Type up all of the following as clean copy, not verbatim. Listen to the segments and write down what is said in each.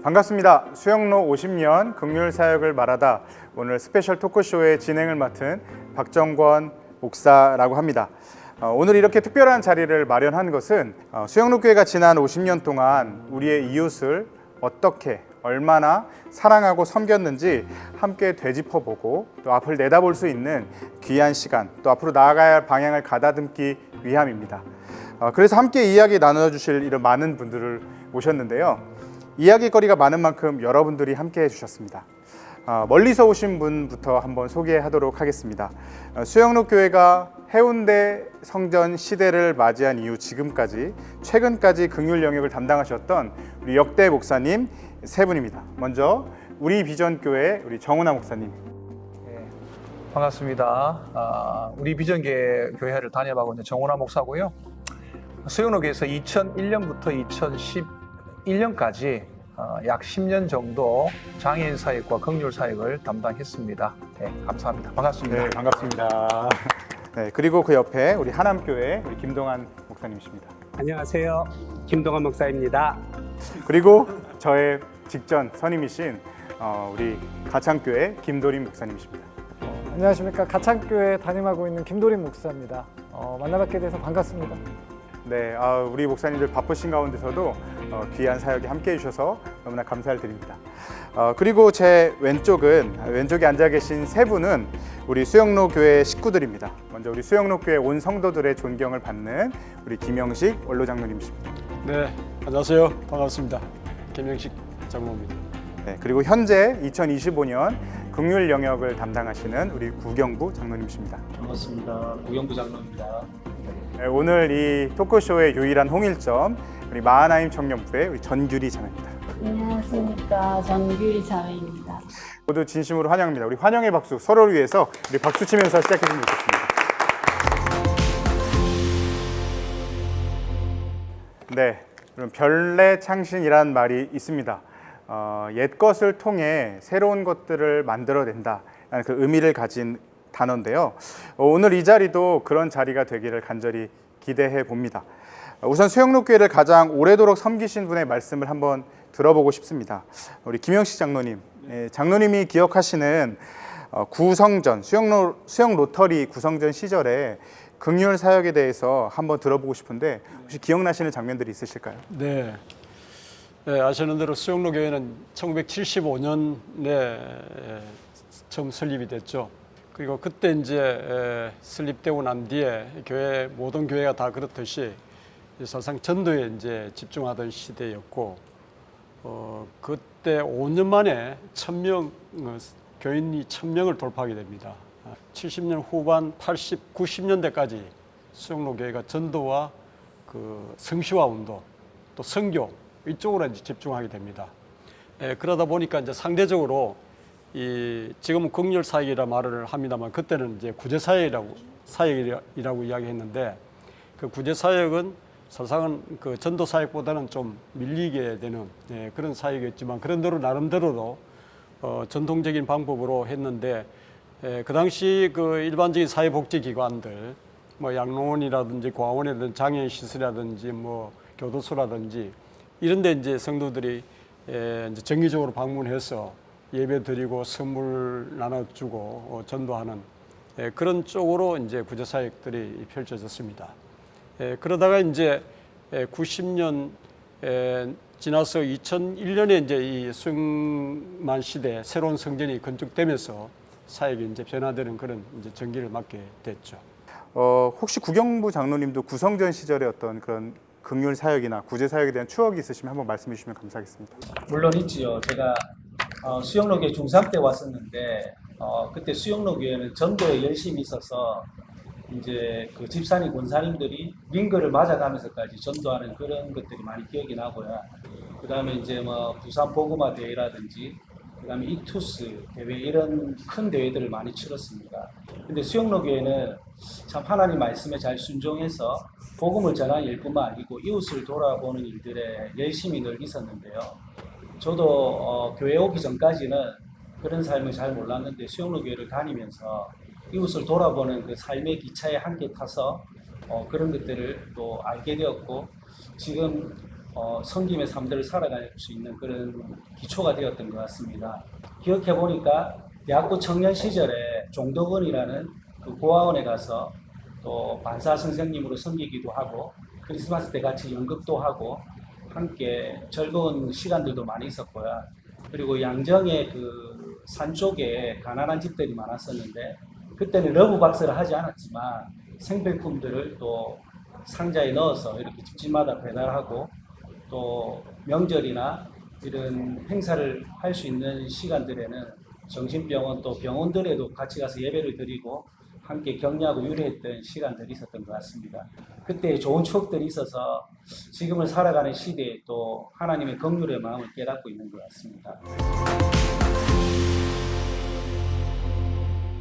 반갑습니다. 수영로 50년 긍휼 사역을 말하다 오늘 스페셜 토크쇼의 진행을 맡은 박정권 목사라고 합니다. 오늘 이렇게 특별한 자리를 마련한 것은 수영로교회가 지난 50년 동안 우리의 이웃을 어떻게 얼마나 사랑하고 섬겼는지 함께 되짚어보고 또 앞을 내다볼 수 있는 귀한 시간, 또 앞으로 나아가야 할 방향을 가다듬기 위함입니다. 그래서 함께 이야기 나눠주실 이런 많은 분들을 모셨는데요. 이야기거리가 많은 만큼 여러분들이 함께 해주셨습니다. 멀리서 오신 분부터 한번 소개하도록 하겠습니다. 수영로교회가 해운대 성전 시대를 맞이한 이후 지금까지 최근까지 긍휼 영역을 담당하셨던 우리 역대 목사님 세 분입니다. 먼저 우리 비전교회 우리 정훈아 목사님. 반갑습니다. 우리 비전교회 교회를 담임하고 있는 정훈아 목사고요. 수영로교회에서 2001년부터 2011년까지 약 10년 정도 장애인 사역과 긍휼 사역을 담당했습니다. 네, 감사합니다. 반갑습니다. 네, 반갑습니다. 네, 그리고 그 옆에 우리 하남교회 우리 김동환 목사님이십니다. 안녕하세요. 김동환 목사입니다. 그리고 저의 직전 선임이신 우리 가창교회 김도림 목사님이십니다. 안녕하십니까. 가창교회 담임하고 있는 김도림 목사입니다. 만나뵙게 돼서 반갑습니다. 네, 우리 목사님들 바쁘신 가운데서도 귀한 사역에 함께해 주셔서 너무나 감사를 드립니다. 그리고 제 왼쪽에 앉아 계신 세 분은 우리 수영로 교회 식구들입니다. 먼저 우리 수영로 교회 온 성도들의 존경을 받는 우리 김영식 원로 장로님이십니다. 네, 안녕하세요. 반갑습니다. 김영식 장로입니다. 네, 그리고 현재 2025년 긍휼 영역을 담당하시는 우리 구경부 장로님이십니다. 반갑습니다. 구경부 장로입니다. 네, 오늘 이 토크쇼의 유일한 홍일점 우리 마하나임 청년부의 우리 전규리 자매입니다. 안녕하십니까. 전규리 자매입니다. 모두 진심으로 환영합니다. 우리 환영의 박수 서로를 위해서 우리 박수 치면서 시작해주면 좋겠습니다. 네, 그럼 별내창신이란 말이 있습니다. 옛 것을 통해 새로운 것들을 만들어낸다라는 그 의미를 가진 단어인데요. 오늘 이 자리도 그런 자리가 되기를 간절히 기대해 봅니다. 우선 수영로교회를 가장 오래도록 섬기신 분의 말씀을 한번 들어보고 싶습니다. 우리 김영식 장로님, 장로님이 기억하시는 구성전 수영 로터리 구성전 시절에 긍휼 사역에 대해서 한번 들어보고 싶은데 혹시 기억나시는 장면들이 있으실까요? 네, 아시는 대로 수영로교회는 1975년에 처음 설립이 됐죠. 그리고 그때 이제 설립되고 난 뒤에 모든 교회가 다 그렇듯이 사실상 전도에 이제 집중하던 시대였고, 그때 5년 만에 1000명 교인이 1000명을 돌파하게 됩니다. 70년 후반 80, 90년대까지 수영로교회가 전도와 그 성시화 운동 또 선교 이쪽으로 이제 집중하게 됩니다. 그러다 보니까 이제 상대적으로 지금은 긍휼 사역이라 말을 합니다만 그때는 이제 구제 사역이라고 이야기했는데 그 구제 사역은 사실상은 그 전도 사역보다는 좀 밀리게 되는 그런 사역이었지만 그런대로 나름대로도 전통적인 방법으로 했는데 그 당시 그 일반적인 사회복지기관들 뭐 양로원이라든지 고아원이라든지 장애인 시설이라든지 뭐 교도소라든지 이런데 이제 성도들이 이제 정기적으로 방문해서 예배 드리고 선물 나눠주고 전도하는 그런 쪽으로 이제 구제 사역들이 펼쳐졌습니다. 그러다가 이제 90년 지나서 2001년에 이제 이 수영만 시대 새로운 성전이 건축되면서 사역이 이제 변화되는 그런 이제 전기를 맡게 됐죠. 혹시 구경부 장로님도 구성전 시절의 어떤 그런 긍휼 사역이나 구제 사역에 대한 추억이 있으시면 한번 말씀해 주시면 감사하겠습니다. 물론 있지요. 제가 수영로교회 중3 때 왔었는데 그때 수영로교회는 전도에 열심히 있어서 이제 그 집사님 권사님들이 링거를 맞아가면서까지 전도하는 그런 것들이 많이 기억이 나고요. 그 다음에 이제 뭐 부산 복음화 대회라든지 그 다음에 이투스 대회 이런 큰 대회들을 많이 치렀습니다. 근데 수영로교회는 참 하나님 말씀에 잘 순종해서 복음을 전하는 일뿐만 아니고 이웃을 돌아보는 일들에 열심히 늘 있었는데요. 저도 교회 오기 전까지는 그런 삶을 잘 몰랐는데 수영로교회를 다니면서 이웃을 돌아보는 그 삶의 기차에 함께 타서 그런 것들을 또 알게 되었고 지금 섬김의 삶들을 살아갈 수 있는 그런 기초가 되었던 것 같습니다. 기억해 보니까 대학부 청년 시절에 종덕원이라는 그 고아원에 가서 또 반사 선생님으로 섬기기도 하고 크리스마스 때 같이 연극도 하고 함께 즐거운 시간들도 많이 있었고요. 그리고 양정의 그 산 쪽에 가난한 집들이 많았었는데 그때는 러브 박스를 하지 않았지만 생필품들을 또 상자에 넣어서 이렇게 집집마다 배달하고 또 명절이나 이런 행사를 할 수 있는 시간들에는 정신병원 또 병원들에도 같이 가서 예배를 드리고 함께 격려하고 유래했던 시간들이 있었던 것 같습니다. 그때 좋은 추억들이 있어서 지금을 살아가는 시대에 또 하나님의 긍휼의 마음을 깨닫고 있는 것 같습니다.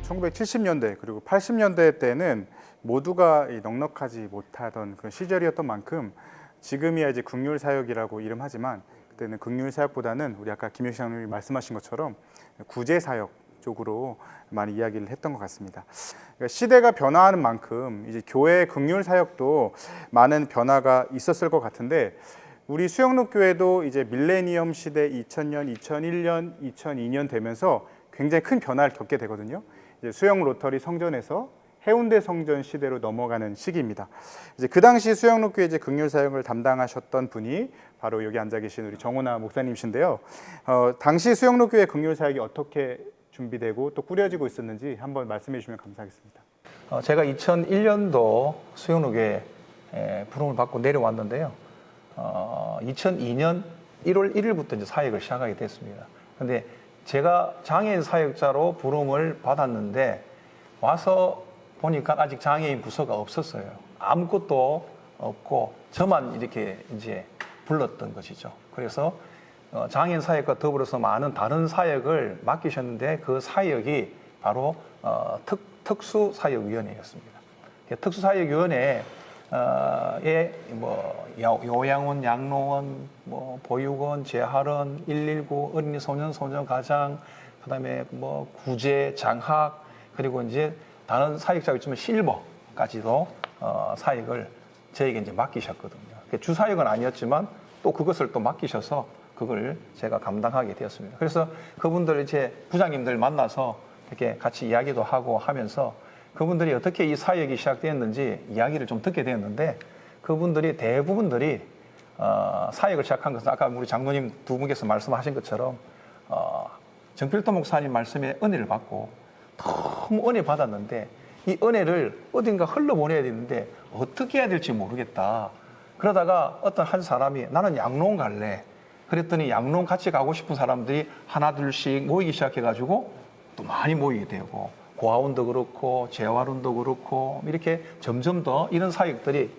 1970년대 그리고 80년대 때는 모두가 이 넉넉하지 못하던 그런 시절이었던 만큼 지금이야 이제 긍휼사역이라고 이름하지만 그때는 긍휼사역보다는 우리 아까 김효식 장로님이 말씀하신 것처럼 구제사역 쪽으로 많이 이야기를 했던 것 같습니다. 그러니까 시대가 변화하는 만큼 이제 교회 긍휼사역도 많은 변화가 있었을 것 같은데 우리 수영록교회도 이제 밀레니엄 시대 2000년, 2001년, 2002년 되면서 굉장히 큰 변화를 겪게 되거든요. 이제 수영 로터리 성전에서 해운대 성전 시대로 넘어가는 시기입니다. 이제 그 당시 수영록교회 이제 긍휼 사역을 담당하셨던 분이 바로 여기 앉아 계신 우리 정훈아 목사님이신데요. 당시 수영록교회 긍휼 사역이 어떻게 준비되고 또 꾸려지고 있었는지 한번 말씀해 주시면 감사하겠습니다. 제가 2001년도 수영록에 부름을 받고 내려왔는데요. 2002년 1월 1일부터 이제 사역을 시작하게 됐습니다. 근데 제가 장애인 사역자로 부름을 받았는데 와서 보니까 아직 장애인 부서가 없었어요. 아무것도 없고 저만 이렇게 이제 불렀던 것이죠. 그래서 장애인 사역과 더불어서 많은 다른 사역을 맡기셨는데 그 사역이 바로 특수사역위원회였습니다. 특수사역위원회에 뭐 요양원, 양로원, 뭐 보육원, 재활원, 119, 어린이 소년, 소년 가장, 그다음에 뭐 구제, 장학, 그리고 이제 다른 사역자가 있지만 실버까지도 사역을 저에게 이제 맡기셨거든요. 주사역은 아니었지만 또 그것을 또 맡기셔서 그걸 제가 감당하게 되었습니다. 그래서 그분들 이제 부장님들 만나서 이렇게 같이 이야기도 하고 하면서 그분들이 어떻게 이 사역이 시작되었는지 이야기를 좀 듣게 되었는데 그분들이 대부분들이 사역을 시작한 것은 아까 우리 장로님 두 분께서 말씀하신 것처럼 정필도 목사님 말씀에 은혜를 받고 너무 은혜 받았는데 이 은혜를 어딘가 흘러보내야 되는데 어떻게 해야 될지 모르겠다. 그러다가 어떤 한 사람이 나는 양로원 갈래. 그랬더니 양로원 같이 가고 싶은 사람들이 하나 둘씩 모이기 시작해가지고 또 많이 모이게 되고 고아원도 그렇고 재활원도 그렇고 이렇게 점점 더 이런 사역들이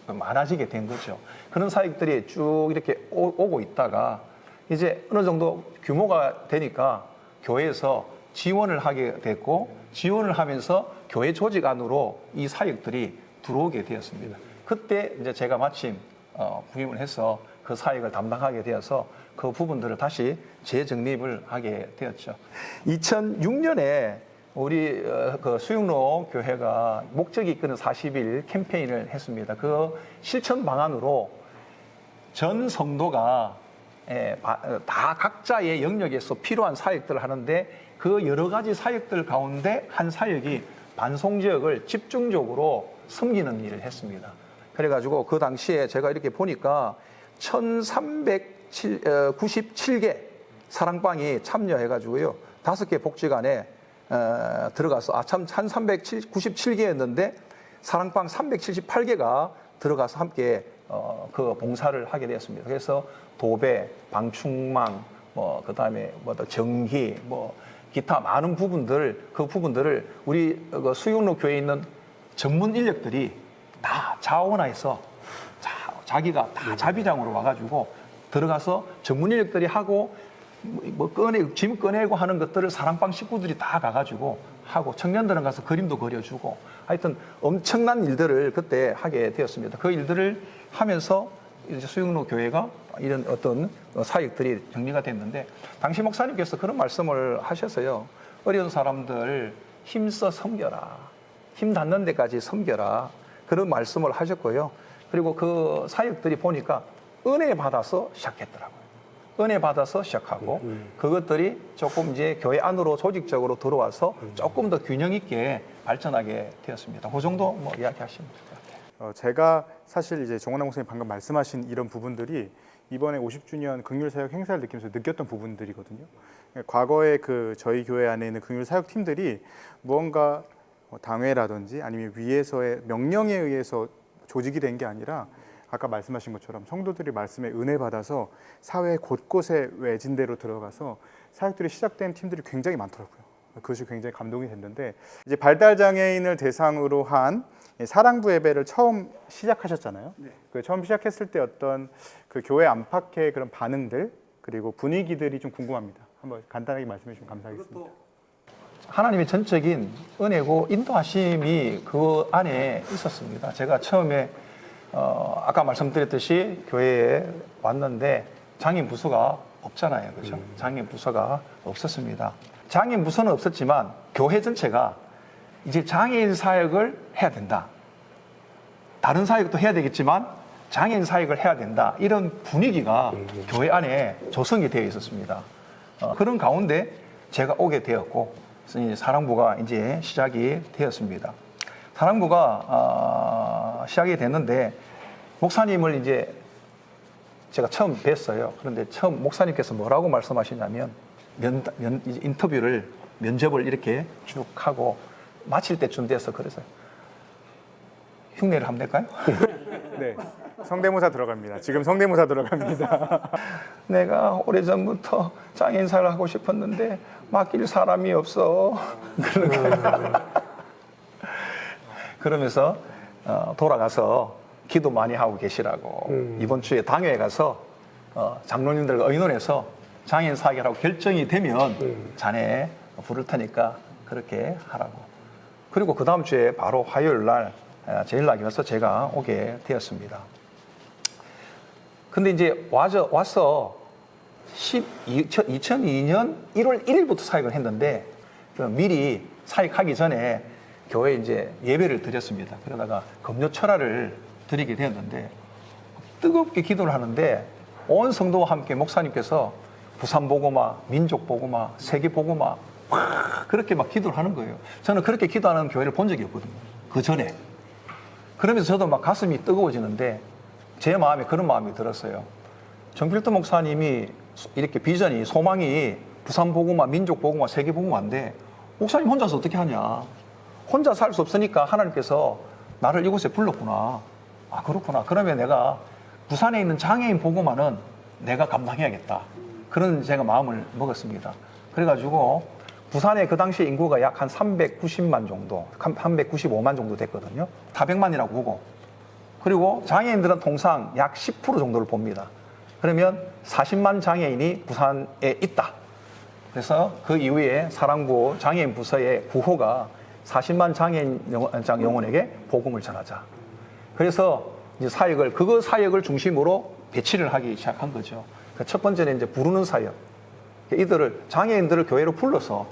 많아지게 된 거죠. 그런 사역들이 쭉 이렇게 오고 있다가 이제 어느 정도 규모가 되니까 교회에서 지원을 하게 됐고 지원을 하면서 교회 조직 안으로 이 사역들이 들어오게 되었습니다. 그때 이제 제가 마침 부임을 해서 그 사역을 담당하게 되어서 그 부분들을 다시 재정립을 하게 되었죠. 2006년에 우리 그 수영로 교회가 목적이 이끄는 40일 캠페인을 했습니다. 그 실천 방안으로 전 성도가 다 각자의 영역에서 필요한 사역들을 하는데 그 여러 가지 사역들 가운데 한 사역이 반송 지역을 집중적으로 섬기는 일을 했습니다. 그래가지고 그 당시에 제가 이렇게 보니까 1397개 사랑방이 참여해가지고요. 5개 복지관에 들어가서 1397개였는데 사랑방 378개가 들어가서 함께 그 봉사를 하게 되었습니다. 그래서 도배, 방충망, 뭐 그다음에 뭐 정희, 뭐 기타 많은 부분들 그 부분들을 우리 수영로 교회에 있는 전문 인력들이 다 자원화해서 자기가 다 자비장으로 와가지고 들어가서 전문 인력들이 하고 뭐 짐 꺼내고 하는 것들을 사랑방 식구들이 다 가가지고 하고 청년들은 가서 그림도 그려주고 하여튼 엄청난 일들을 그때 하게 되었습니다. 그 일들을 하면서 이제 수영로 교회가 이런 어떤 사역들이 정리가 됐는데 당시 목사님께서 그런 말씀을 하셔서요. 어려운 사람들 힘써 섬겨라. 힘 닿는 데까지 섬겨라. 그런 말씀을 하셨고요. 그리고 그 사역들이 보니까 은혜 받아서 시작했더라고요. 은혜 받아서 시작하고 그것들이 조금 이제 교회 안으로 조직적으로 들어와서 조금 더 균형 있게 발전하게 되었습니다. 그 정도 뭐 이야기하시면 될 것 같아요. 제가 사실 이제 정원남 목사님 방금 말씀하신 이런 부분들이 이번에 50주년 긍휼 사역 행사를 느끼면서 느꼈던 부분들이거든요. 과거에 그 저희 교회 안에 있는 긍휼 사역 팀들이 무언가 당회라든지 아니면 위에서의 명령에 의해서 조직이 된 게 아니라 아까 말씀하신 것처럼 성도들이 말씀에 은혜 받아서 사회 곳곳에 외진대로 들어가서 사역들이 시작된 팀들이 굉장히 많더라고요. 그것이 굉장히 감동이 됐는데 이제 발달 장애인을 대상으로 한 사랑부 예배를 처음 시작하셨잖아요. 그 처음 시작했을 때 어떤 그 교회 안팎의 그런 반응들 그리고 분위기들이 좀 궁금합니다. 한번 간단하게 말씀해 주시면 감사하겠습니다. 하나님의 전적인 은혜고 인도하심이 그 안에 있었습니다. 제가 처음에 아까 말씀드렸듯이 교회에 왔는데 장애인 부서가 없잖아요. 그렇죠? 장애인 부서가 없었습니다. 장애인 부서는 없었지만 교회 전체가 이제 장애인 사역을 해야 된다. 다른 사역도 해야 되겠지만 장애인 사역을 해야 된다. 이런 분위기가 교회 안에 조성이 되어 있었습니다. 그런 가운데 제가 오게 되었고 사랑부가 이제 시작이 되었습니다. 사랑부가 시작이 됐는데 목사님을 이제 제가 처음 뵀어요. 그런데 처음 목사님께서 뭐라고 말씀하시냐면 인터뷰를 면접을 이렇게 쭉 하고 마칠 때쯤 돼서 그래서 흉내를 한번 낼까요? 네, 성대모사 들어갑니다. 지금 성대모사 들어갑니다. 내가 오래전부터 장애인 사를 하고 싶었는데 맡길 사람이 없어. 그러면서 돌아가서 기도 많이 하고 계시라고 이번 주에 당회에 가서 장로님들과 의논해서 장애인 사역이라고 결정이 되면 자네 부를 테니까 그렇게 하라고. 그리고 그 다음 주에 바로 화요일 날 제 연락이 와서 제가 오게 되었습니다. 근데 이제 와서 2002년 1월 1일부터 사역을 했는데 미리 사역하기 전에 교회에 이제 예배를 드렸습니다. 그러다가 금요철화를 드리게 되었는데 뜨겁게 기도를 하는데 온 성도와 함께 목사님께서 부산 보고마, 민족 보고마, 세계 보고마 그렇게 막 기도를 하는 거예요. 저는 그렇게 기도하는 교회를 본 적이 없거든요. 그 전에. 그러면서 저도 막 가슴이 뜨거워지는데 제 마음에 그런 마음이 들었어요. 정필도 목사님이 이렇게 비전이 소망이 부산 보고마, 민족 보고마, 세계 보고마인데 목사님 혼자서 어떻게 하냐. 혼자 살 수 없으니까 하나님께서 나를 이곳에 불렀구나. 아 그렇구나. 그러면 내가 부산에 있는 장애인 보고마는 내가 감당해야겠다. 그런 제가 마음을 먹었습니다. 그래가지고 부산에 그 당시 인구가 약 한 390만 정도, 395만 정도 됐거든요. 400만이라고 보고. 그리고 장애인들은 통상 약 10% 정도를 봅니다. 그러면 40만 장애인이 부산에 있다. 그래서 그 이후에 사랑부 장애인 부서의 구호가 40만 장애인 영혼에게 복음을 전하자. 그래서 이제 그거 사역을 중심으로 배치를 하기 시작한 거죠. 첫 번째는 이제 부르는 사역. 장애인들을 교회로 불러서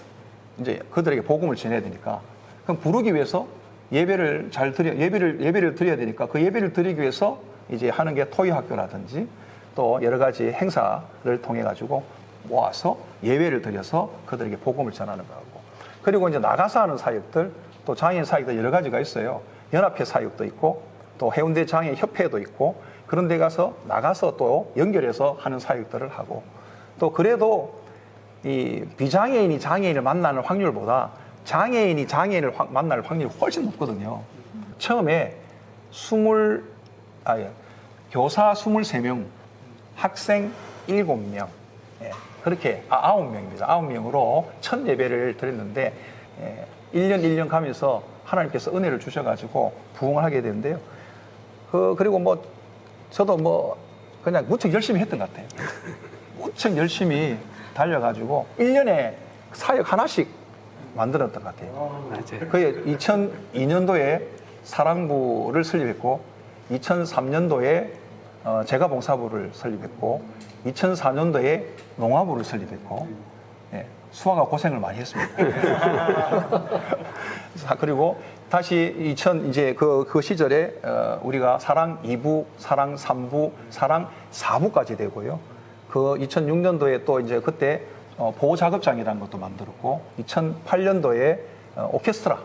이제 그들에게 복음을 전해야 되니까. 그럼 부르기 위해서 예배를 드려야 되니까 그 예배를 드리기 위해서 이제 하는 게 토요학교라든지 또 여러 가지 행사를 통해 가지고 모아서 예배를 드려서 그들에게 복음을 전하는 거고. 그리고 이제 나가서 하는 사역들, 또 장애인 사역도 여러 가지가 있어요. 연합회 사역도 있고, 또 해운대 장애인 협회도 있고, 그런 데 가서 나가서 또 연결해서 하는 사역들을 하고, 또 그래도 이 비장애인이 장애인을 만나는 확률보다 장애인이 장애인을 만날 확률이 훨씬 높거든요. 처음에 교사 23명, 학생 7명, 그렇게 9명입니다. 9명으로 첫 예배를 드렸는데 1년 가면서 하나님께서 은혜를 주셔가지고 부흥을 하게 되는데요. 그리고 저도 그냥 무척 열심히 했던 것 같아요. 무척 열심히 달려가지고 1년에 사역 하나씩 만들었던 것 같아요. 그게 2002년도에 사랑부를 설립했고 2003년도에 제가 봉사부를 설립했고 2004년도에 농화부를 설립했고 수아가 고생을 많이 했습니다. 그리고 다시 이제 그 시절에 우리가 사랑 2부, 사랑 3부, 사랑 4부까지 되고요. 그 2006년도에 또 이제 그때 보호작업장이라는 것도 만들었고 2008년도에 오케스트라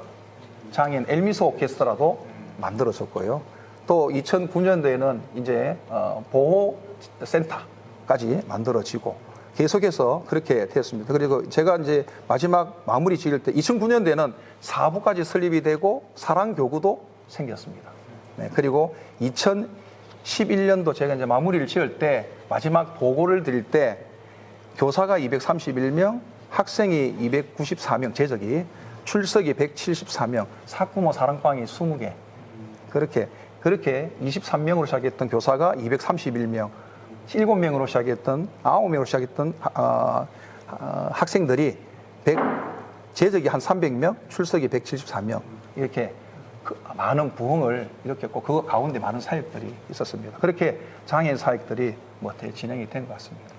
장인 엘미소 오케스트라도 만들어졌고요. 또 2009년도에는 이제 보호센터까지 만들어지고 계속해서 그렇게 됐습니다. 그리고 제가 이제 마지막 마무리 지을 때 2009년도에는 4부까지 설립이 되고 사랑교구도 생겼습니다. 네, 그리고 2011년도 제가 이제 마무리를 지을 때 마지막 보고를 드릴 때 교사가 231명, 학생이 294명, 재적이 출석이 174명, 학부모 사랑방이 20개. 그렇게 23명으로 시작했던 교사가 231명, 7명으로 시작했던 9명으로 시작했던 학생들이 재적이 한 300명, 출석이 174명 이렇게 많은 부흥을 일으켰고 그 가운데 많은 사역들이 있었습니다. 그렇게 장애인 사역들이 진행이 된 것 같습니다.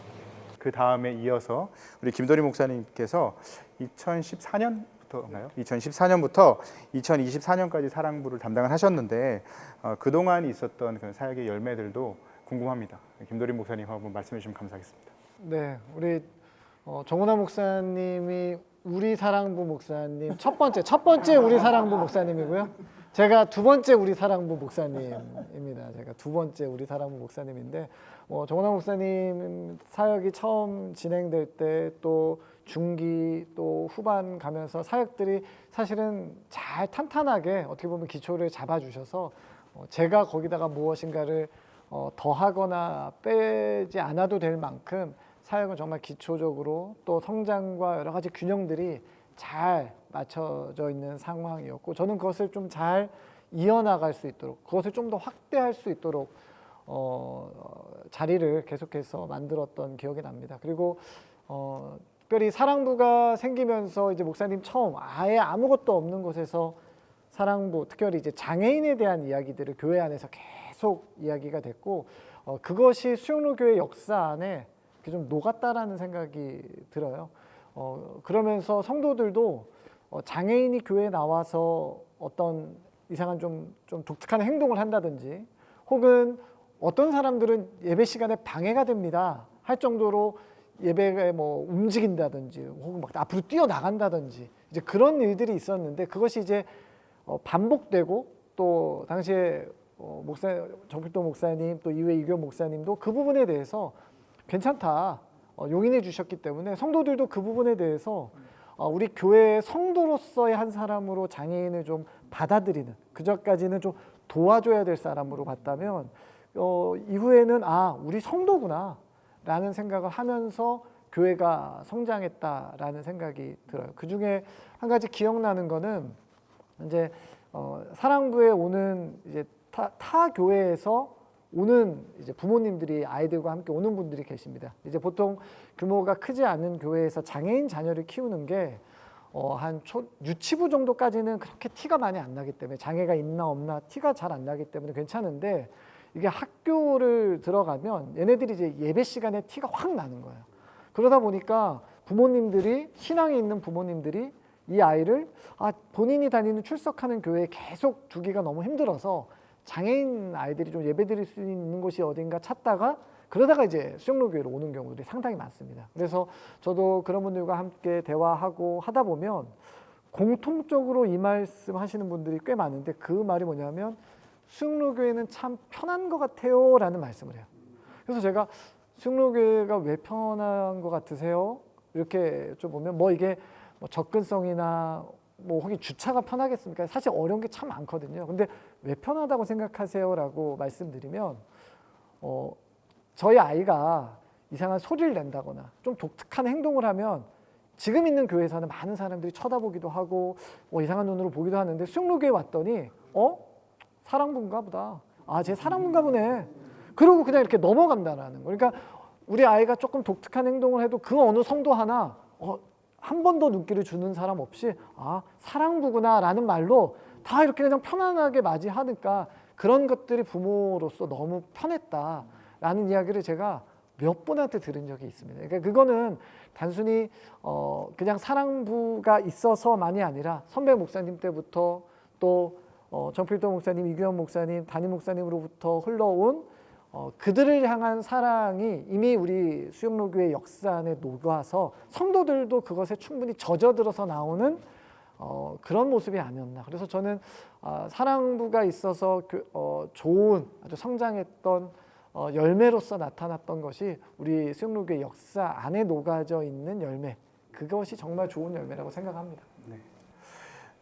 그 다음에 이어서 우리 김도리 목사님께서 2014년부터인가요? 2014년부터 2024년까지 사랑부를 담당을 하셨는데 그동안 있었던 그 사역의 열매들도 궁금합니다. 김도리 목사님 한번 말씀해 주시면 감사하겠습니다. 네, 우리 정훈아 목사님이 우리 사랑부 목사님 첫 번째 우리 사랑부 목사님이고요. 제가 두 번째 우리 사랑부 목사님입니다. 제가 두 번째 우리 사랑부 목사님인데 정훈아 목사님 사역이 처음 진행될 때 또 중기 또 후반 가면서 사역들이 사실은 잘 탄탄하게 어떻게 보면 기초를 잡아주셔서 제가 거기다가 무엇인가를 더하거나 빼지 않아도 될 만큼 사역은 정말 기초적으로 또 성장과 여러 가지 균형들이 잘 맞춰져 있는 상황이었고 저는 그것을 좀 잘 이어나갈 수 있도록 그것을 좀 더 확대할 수 있도록 자리를 계속해서 만들었던 기억이 납니다. 그리고 특별히 사랑부가 생기면서 이제 목사님 처음 아예 아무것도 없는 곳에서 사랑부 특별히 이제 장애인에 대한 이야기들을 교회 안에서 계속 이야기가 됐고 그것이 수영로교회 역사 안에 좀 녹았다라는 생각이 들어요. 그러면서 성도들도 장애인이 교회에 나와서 어떤 이상한 좀 독특한 행동을 한다든지 혹은 어떤 사람들은 예배 시간에 방해가 됩니다 할 정도로 예배에 움직인다든지 혹은 막 앞으로 뛰어나간다든지 이제 그런 일들이 있었는데 그것이 이제 반복되고 또 당시에 정필도 목사님 또 이후에 이교 목사님도 그 부분에 대해서 괜찮다 용인해 주셨기 때문에 성도들도 그 부분에 대해서 우리 교회의 성도로서의 한 사람으로 장애인을 좀 받아들이는 그전까지는 좀 도와줘야 될 사람으로 봤다면 이후에는 우리 성도구나 라는 생각을 하면서 교회가 성장했다라는 생각이 들어요. 그 중에 한 가지 기억나는 거는 이제 사랑부에 오는 이제 타 교회에서 오는 이제 부모님들이 아이들과 함께 오는 분들이 계십니다. 이제 보통 규모가 크지 않은 교회에서 장애인 자녀를 키우는 게 한 유치부 정도까지는 그렇게 티가 많이 안 나기 때문에 장애가 있나 없나 티가 잘 안 나기 때문에 괜찮은데 이게 학교를 들어가면 얘네들이 이제 예배 시간에 티가 확 나는 거예요. 그러다 보니까 부모님들이 신앙이 있는 부모님들이 이 아이를 본인이 다니는 출석하는 교회에 계속 두기가 너무 힘들어서 장애인 아이들이 좀 예배드릴 수 있는 곳이 어딘가 찾다가 그러다가 이제 수영로교회로 오는 경우들이 상당히 많습니다. 그래서 저도 그런 분들과 함께 대화하고 하다 보면 공통적으로 이 말씀 하시는 분들이 꽤 많은데 그 말이 뭐냐면 수영로교회는 참 편한 것 같아요 라는 말씀을 해요. 그래서 제가 수영로교회가 왜 편한 것 같으세요? 이렇게 좀 보면 이게 접근성이나 혹은 주차가 편하겠습니까? 사실 어려운 게 참 많거든요. 근데 왜 편하다고 생각하세요? 라고 말씀드리면 저희 아이가 이상한 소리를 낸다거나 좀 독특한 행동을 하면 지금 있는 교회에서는 많은 사람들이 쳐다보기도 하고 이상한 눈으로 보기도 하는데 수영로교회 왔더니 사랑부인가 보다. 쟤 사랑부인가 보네. 그러고 그냥 이렇게 넘어간다라는 거. 그러니까 우리 아이가 조금 독특한 행동을 해도 그 어느 성도 하나 한 번 더 눈길을 주는 사람 없이 사랑부구나라는 말로 다 이렇게 그냥 편안하게 맞이하니까 그런 것들이 부모로서 너무 편했다라는 이야기를 제가 몇 분한테 들은 적이 있습니다. 그러니까 그거는 단순히 그냥 사랑부가 있어서만이 아니라 선배 목사님 때부터 또 정필도 목사님, 이규현 목사님, 담임 목사님으로부터 흘러온 그들을 향한 사랑이 이미 우리 수영로교회 역사 안에 녹아서 성도들도 그것에 충분히 젖어들어서 나오는 그런 모습이 아니었나. 그래서 저는 사랑부가 있어서 좋은 아주 성장했던 열매로서 나타났던 것이 우리 수영로교회 역사 안에 녹아져 있는 열매, 그것이 정말 좋은 열매라고 생각합니다.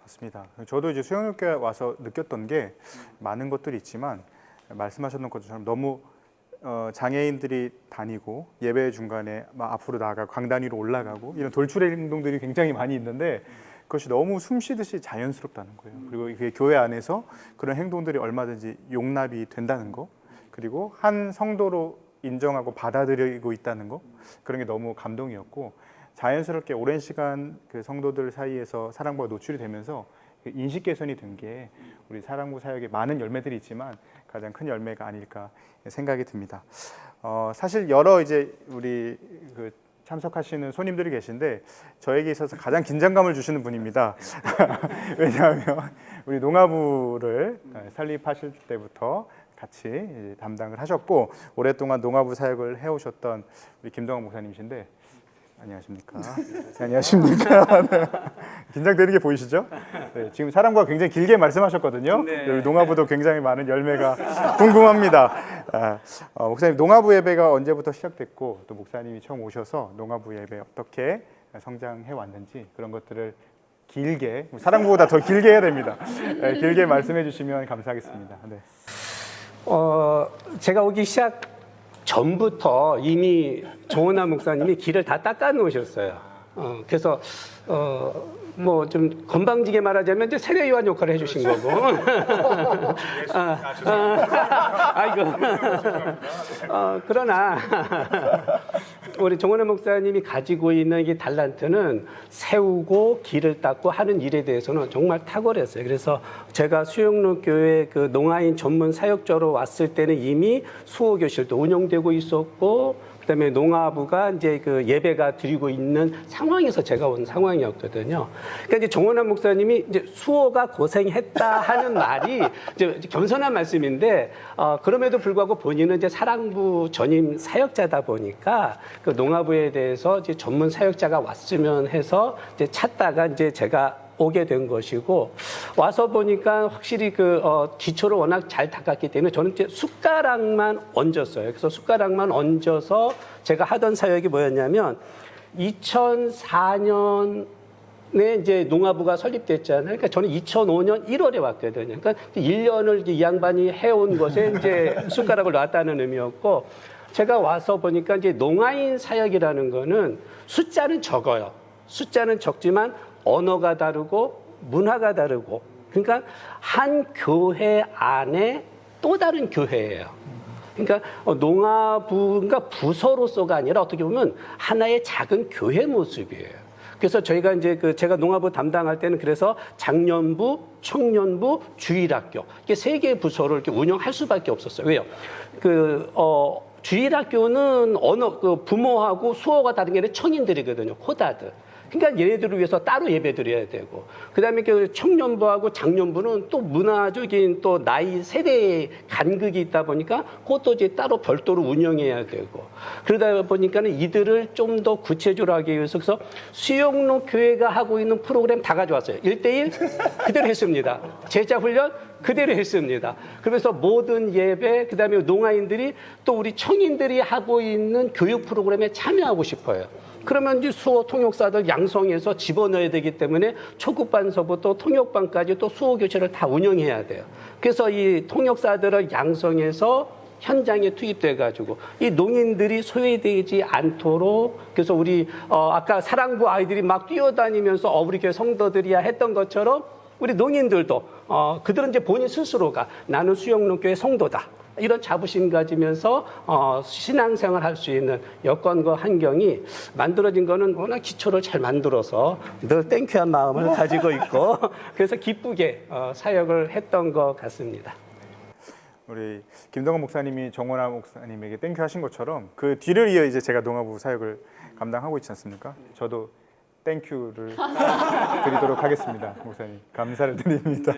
맞습니다. 저도 이제 수영학교에 와서 느꼈던 게 많은 것들이 있지만 말씀하셨던 것처럼 너무 장애인들이 다니고 예배 중간에 막 앞으로 나아가고 강단 위로 올라가고 이런 돌출의 행동들이 굉장히 많이 있는데 그것이 너무 숨쉬듯이 자연스럽다는 거예요. 그리고 이게 교회 안에서 그런 행동들이 얼마든지 용납이 된다는 거, 그리고 한 성도로 인정하고 받아들이고 있다는 거, 그런 게 너무 감동이었고, 자연스럽게 오랜 시간 그 성도들 사이에서 사랑부가 노출이 되면서 인식 개선이 된 게 우리 사랑부 사역에 많은 열매들이 있지만 가장 큰 열매가 아닐까 생각이 듭니다. 사실 여러 이제 우리 그 참석하시는 손님들이 계신데 저에게 있어서 가장 긴장감을 주시는 분입니다. 왜냐하면 우리 농아부를 설립하실 때부터 같이 담당을 하셨고 오랫동안 농아부 사역을 해오셨던 우리 김동환 목사님이신데 안녕하십니까? 네, 안녕하십니까? 네. 긴장되는 게 보이시죠? 네, 지금 사람과 굉장히 길게 말씀하셨거든요. 네. 우리 농아부도 굉장히 많은 열매가 궁금합니다. 목사님, 농아부 예배가 언제부터 시작됐고 또 목사님이 처음 오셔서 농아부 예배 어떻게 성장해 왔는지 그런 것들을 길게, 사랑보다 더 길게 해야 됩니다. 네, 길게 말씀해 주시면 감사하겠습니다. 네. 제가 오기 시작 전부터 이미 조은하 목사님이 길을 다 닦아 놓으셨어요. 그래서 뭐 좀 건방지게 말하자면 이제 세례 요한 역할을 해주신 거고. 아이고. 그러나 우리 정원호 목사님이 가지고 있는 이 달란트는 세우고 길을 닦고 하는 일에 대해서는 정말 탁월했어요. 그래서 제가 수영로 교회 그 농아인 전문 사역자로 왔을 때는 이미 수호 교실도 운영되고 있었고, 그다음에 농아부가 이제 그 예배가 드리고 있는 상황에서 제가 온 상황이었거든요. 그러니까 이제 정원환 목사님이 이제 수호가 고생했다 하는 말이 이제 겸손한 말씀인데, 그럼에도 불구하고 본인은 이제 사랑부 전임 사역자다 보니까 그 농아부에 대해서 이제 전문 사역자가 왔으면 해서 이제 찾다가 이제 제가 오게 된 것이고, 와서 보니까 확실히 그 기초를 워낙 잘 닦았기 때문에 저는 이제 숟가락만 얹었어요. 그래서 숟가락만 얹어서 제가 하던 사역이 뭐였냐면 2004년에 이제 농아부가 설립됐잖아요. 그러니까 저는 2005년 1월에 왔거든요. 그러니까 1년을 이 양반이 해온 것에 이제 숟가락을 놨다는 의미였고, 제가 와서 보니까 이제 농아인 사역이라는 거는 숫자는 적어요. 숫자는 적지만 언어가 다르고 문화가 다르고, 그러니까 한 교회 안에 또 다른 교회예요. 그러니까 농아부가 부서로서가 아니라 어떻게 보면 하나의 작은 교회 모습이에요. 그래서 저희가 이제 제가 농아부 담당할 때는 그래서 장년부, 청년부, 주일학교 이렇게 세 개의 부서를 이렇게 운영할 수밖에 없었어요. 왜요? 주일학교는 부모하고 수호가 다른 게 아니라 청인들이거든요. 코다드. 그러니까 얘네들을 위해서 따로 예배드려야 되고, 그다음에 그 청년부하고 장년부는 또 문화적인 또 나이 세대의 간극이 있다 보니까 그것도 이제 따로 별도로 운영해야 되고, 그러다 보니까는 이들을 좀 더 구체적으로 하기 위해서 그래서 수영로 교회가 하고 있는 프로그램 다 가져왔어요. 1:1 그대로 했습니다. 제자 훈련 그대로 했습니다. 그래서 모든 예배, 그다음에 농아인들이 또 우리 청인들이 하고 있는 교육 프로그램에 참여하고 싶어요. 그러면 이제 수호 통역사들 양성해서 집어넣어야 되기 때문에 초급반서부터 통역반까지 또 수호 교실을 다 운영해야 돼요. 그래서 이 통역사들을 양성해서 현장에 투입돼 가지고 이 농인들이 소외되지 않도록, 그래서 우리 아까 사랑부 아이들이 막 뛰어다니면서 우리 교회 성도들이야 했던 것처럼 우리 농인들도 그들은 이제 본인 스스로가 나는 수영로 교회 성도다, 이런 자부심 가지면서 신앙생활 할 수 있는 여건과 환경이 만들어진 거는 워낙 기초를 잘 만들어서 늘 땡큐한 마음을 가지고 있고, 그래서 기쁘게 사역을 했던 것 같습니다. 우리 김동건 목사님이 정원아 목사님에게 땡큐 하신 것처럼 그 뒤를 이어 이제 제가 농아부 사역을 감당하고 있지 않습니까? 저도 땡큐를 드리도록 하겠습니다. 목사님 감사를 드립니다.